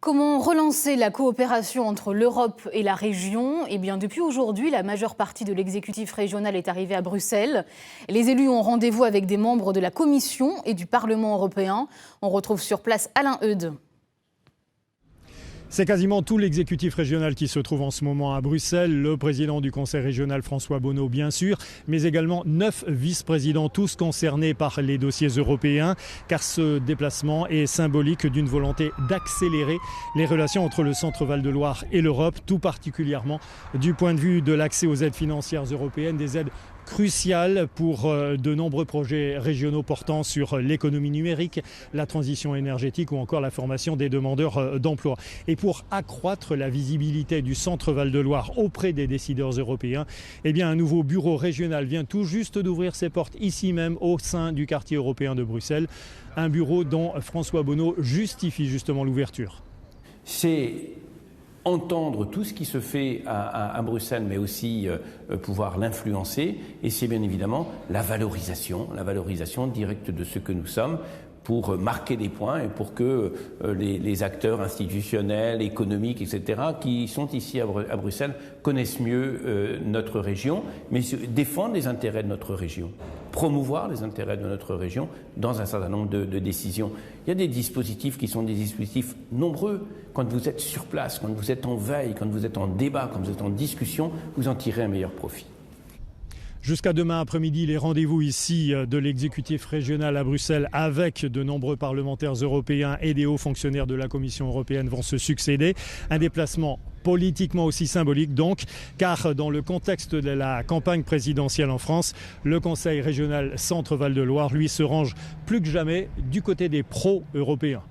Comment relancer la coopération entre l'Europe et la région ? Eh bien, depuis aujourd'hui, la majeure partie de l'exécutif régional est arrivée à Bruxelles. Les élus ont rendez-vous avec des membres de la Commission et du Parlement européen. On retrouve sur place Alain Eudes. C'est quasiment tout l'exécutif régional qui se trouve en ce moment à Bruxelles. Le président du conseil régional, François Bonneau, bien sûr, mais également 9 vice-présidents, tous concernés par les dossiers européens, car ce déplacement est symbolique d'une volonté d'accélérer les relations entre le Centre Val-de-Loire et l'Europe, tout particulièrement du point de vue de l'accès aux aides financières européennes, des aides crucial pour de nombreux projets régionaux portant sur l'économie numérique, la transition énergétique ou encore la formation des demandeurs d'emploi. Et pour accroître la visibilité du Centre Val-de-Loire auprès des décideurs européens, eh bien un nouveau bureau régional vient tout juste d'ouvrir ses portes ici même au sein du quartier européen de Bruxelles. Un bureau dont François Bonneau justifie justement l'ouverture. C'est entendre tout ce qui se fait à Bruxelles, mais aussi pouvoir l'influencer. Et c'est bien évidemment la valorisation directe de ce que nous sommes, pour marquer des points et pour que les acteurs institutionnels, économiques, etc., qui sont ici à Bruxelles, connaissent mieux notre région, mais défendent les intérêts de notre région, promouvoir les intérêts de notre région dans un certain nombre de décisions. Il y a des dispositifs qui sont des dispositifs nombreux. Quand vous êtes sur place, quand vous êtes en veille, quand vous êtes en débat, quand vous êtes en discussion, vous en tirez un meilleur profit. Jusqu'à demain après-midi, les rendez-vous ici de l'exécutif régional à Bruxelles avec de nombreux parlementaires européens et des hauts fonctionnaires de la Commission européenne vont se succéder. Un déplacement politiquement aussi symbolique donc, car dans le contexte de la campagne présidentielle en France, le Conseil régional Centre Val-de-Loire, lui, se range plus que jamais du côté des pro-européens.